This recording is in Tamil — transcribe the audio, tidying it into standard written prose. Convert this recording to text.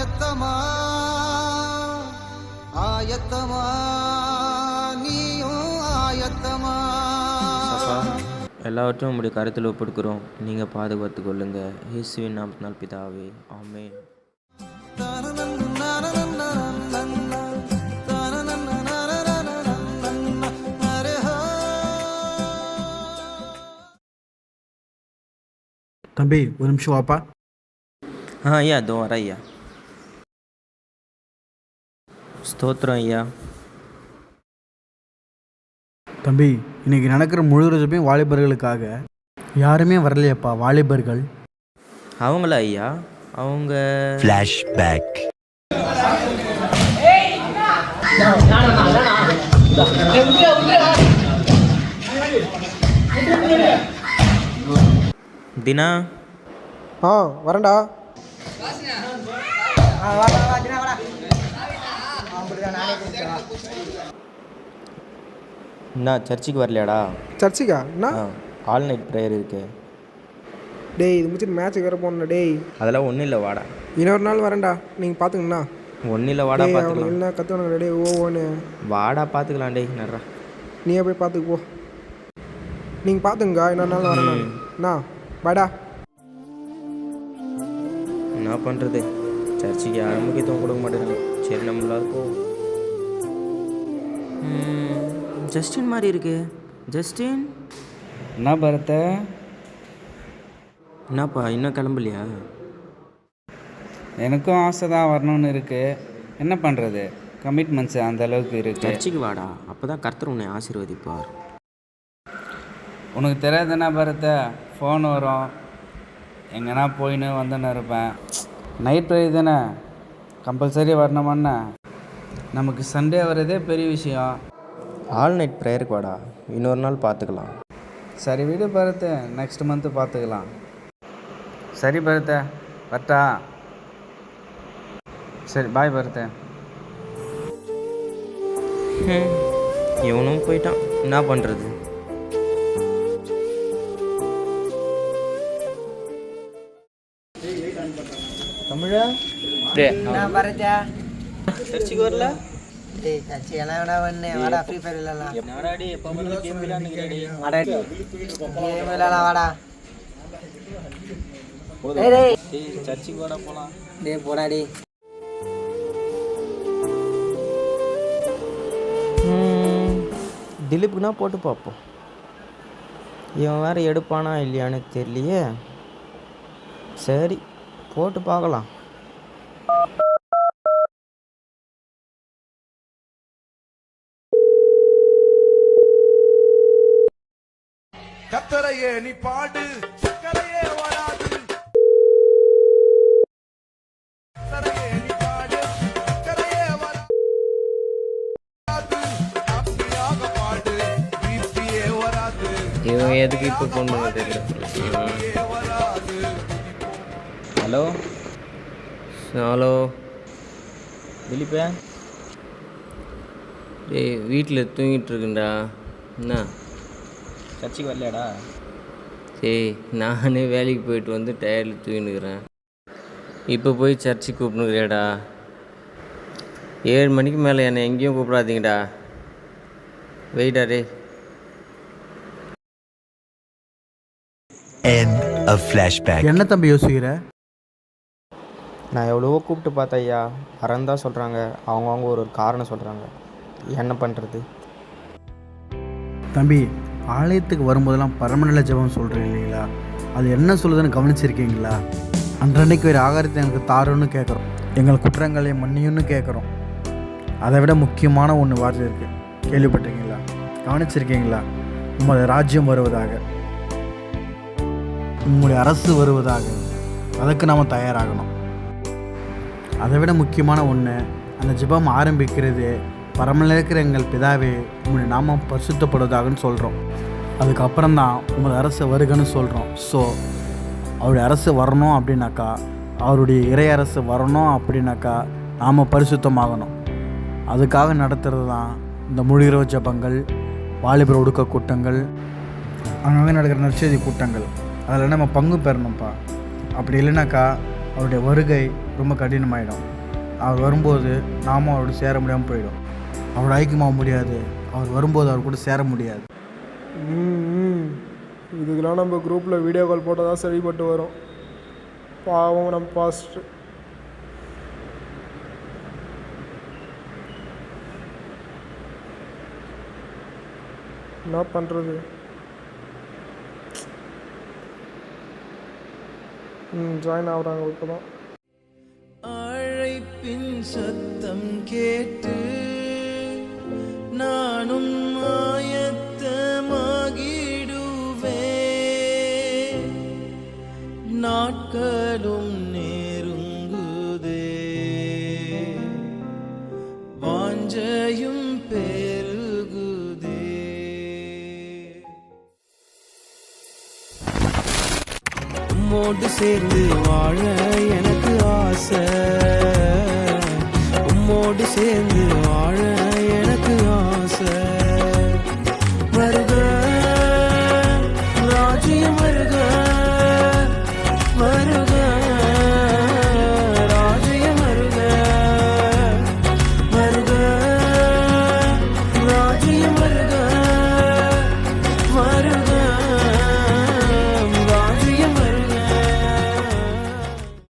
ஆயத்தமா ஆயத்தமா நீயும் ஆயத்தமா. எல்லாவற்றும் உங்களுடைய கருத்தில் ஒப்படுக்கிறோம். நீங்கள் பாதுகாத்துக் கொள்ளுங்க. இயேசுவின் நாமத்தினால் பிதாவே, ஆமென். தம்பி ஒரு நிமிஷம் வாப்பா. ஐயா இதோ வரேன் ஐயா. ஸ்தோத்திரம் ஐயா. தம்பி இன்னைக்கு நடக்கிற முழு ரஜபையும் வாலிபர்களுக்காக. யாருமே வரலையப்பா வாலிபர்கள். அவங்களா ஐயா? அவங்க ஃப்ளாஷ்பேக். தினா வரேன்டா. என்ன சர்ச்சுக்கு வரலையாடா? சர்ச்சுக்கா? என்ன ஆல் நைட் ப்ரேயர் இருக்கு. டேய் இது முடிச்சுட்டு மேட்ச்சுக்கு வேறு போகணுண்ணா. டேய் அதெல்லாம் ஒன்றும் இல்லை, வாடா. இன்னொரு நாள் வரேன்டா, நீங்கள் பார்த்துங்கண்ணா. ஒன்றும் இல்லை, வாடா பார்த்துக்கலாம். என்ன கற்றுவானுங்க டே ஓன்னு. வாடா பார்த்துக்கலாம். டேய் நடுறா, நீயே போய் பார்த்துக்கு போ. நீங்கள் பார்த்துங்க, இன்னொரு நாள் வரேன் அண்ணா. பாடா. என்ன பண்ணுறது, சர்ச்சுக்கு யாரும் முக்கியத்துவம் கொடுக்க மாட்டேங்கிறாங்க. சரி நம்மளா இருக்கும். ஜஸ்டின் மாதிரி இருக்கு. ஜஸ்டின் என்ன பரத்த? என்னப்பா இன்னும் கிளம்பலையா? எனக்கும் ஆசை தான் வரணும்னு இருக்குது. என்ன பண்ணுறது, கமிட்மெண்ட்ஸ் அந்த அளவுக்கு இருக்குது. சர்ச்சுக்கு வாடா, அப்போ தான் கர்த்தர் உன்னை ஆசீர்வதிப்பார். உனக்கு தெரியாதுன்னா பரத்த, ஃபோன் வரும், எங்கன்னா போயின்னு வந்துன்னு இருப்பேன். நைட் ப்ரேயர் தானே, கம்பல்சரி வரணுமாண்ணா. நமக்கு சண்டே வர்றதே பெரிய விஷயம். ஆல் நைட் ப்ரேயருக்கு வாடா, இன்னொரு நாள் பார்த்துக்கலாம். சரி விடு பரத்த, நெக்ஸ்ட் மந்த்து பார்த்துக்கலாம். சரி பரத்த, வரட்டா? சரி பாய் பரத்த. இவனும் போயிட்டான், என்ன பண்ணுறது? தமிழா சர்ச்சுக்கு வரல? எல்லாம் ஒன்று வாடா, ஃப்ரீ ஃபயர் விளாடலாம். நாடாடி எப்போ வந்து கேம் விளையாடுறீங்கடி? கேம் விளாடலாம் வாடா. சர்ச்சுக்கு வாடா போகலாம். டேய் போடாடி. திலீப்புக்குனா போட்டு பார்ப்போம். இவன் வேறு எடுப்பானா இல்லையான்னு தெரியலையே. சரி போட்டு பார்க்கலாம். கத்தரையே நீ பாடு, சக்கரையே வராது. கத்தரையே நீ பாடு, சக்கரையே வராது. அப்படியாக பாடு, பீப்பியே வராது. இவன் எதுக்கு இப்போ ஃபோன் பண்ண தெரியல. ஹலோ ஹலோ திலீப்பே. டேய் வீட்டில் தூங்கிட்டு இருக்குண்டா. என்ன சர்ச்சுக்கு வரலையாடா? சரி நானே வேலைக்கு போயிட்டு வந்து டயர்டில் தூங்கினுக்கிறேன். இப்போ போய் சர்ச்சுக்கு கூப்பிட்டுக்கிறேடா. 7 மணிக்கு மேலே என்னை எங்கேயும் கூப்பிடாதீங்கடா. வெயிட்டா டே. End of flashback. என்ன தம்பி யோசிக்கிற? நான் எவ்வளவோ கூப்பிட்டு பார்த்தேன் ஐயா, வரேன்னு தான் சொல்கிறாங்க. அவங்கவுங்க ஒரு காரணம் சொல்கிறாங்க. என்ன பண்ணுறது? தம்பி ஆலயத்துக்கு வரும்போதெல்லாம் பரமநில ஜெபம் சொல்கிறேன் இல்லைங்களா, அது என்ன சொல்லுதுன்னு கவனிச்சிருக்கீங்களா? அன்றன்னைக்கு ஒரு ஆகாரத்தை எனக்கு தாருன்னு கேட்குறோம், எங்கள் குற்றங்களை மன்னியுன்னு கேட்குறோம். அதை விட முக்கியமான ஒன்று வார்த்தை இருக்குது, கேள்விப்பட்டிருக்கீங்களா? கவனிச்சிருக்கீங்களா? உங்களுடைய ராஜ்யம் வருவதாக, உங்களுடைய அரசு வருவதாக. அதுக்கு நாம் தயாராகணும். அதை விட முக்கியமான ஒன்று, அந்த ஜெபம் ஆரம்பிக்கிறது பரமனில் இருக்கிற எங்கள் பிதாவே உங்களுடைய நாமம் பரிசுத்தப்படுவதாகன்னு சொல்கிறோம். அதுக்கப்புறம்தான் உங்கள் அரசு வருகன்னு சொல்கிறோம். ஸோ அவருடைய அரசு வரணும் அப்படின்னாக்கா, அவருடைய இறை அரசு வரணும் அப்படின்னாக்கா நாம் பரிசுத்தமாகணும். அதுக்காக நடத்துகிறது தான் இந்த முழுகிரவு ஜபங்கள், வாலிபர் ஒடுக்க கூட்டங்கள், அங்கங்கே நடக்கிற நற்செய்தி கூட்டங்கள். அதில் நம்ம பங்கு பெறணும்ப்பா. அப்படி இல்லைனாக்கா அவருடைய வருகை ரொம்ப கடினமாயிடும். அவர் வரும்போது நாமும் அவரோட சேர முடியாமல் போயிடும். அவரோட ஐக்கியமாக முடியாது. அவர் வரும்போது அவர் கூட சேர முடியாது. இதுக்கெல்லாம் நம்ம குரூப்பில் வீடியோ கால் போட்டால் தான் சரிப்பட்டு வரும். பாவம் நம்ம பாஸ்ட். என்ன பண்ணுறது? ஜாயின் ஆகுறாங்க இப்போ தான். அழைப்பின் சத்தம் கேட்டு நானும் ஆயத்தமாகிடுவேன். நாட்களும் நெருங்குதே, வாஞ்சையும் பெருகுதே. உம்மோடு சேர்ந்து வாழ எனக்கு ஆசை. உம்மோடு சேர்ந்து வாழ எனக்கு ஆசை.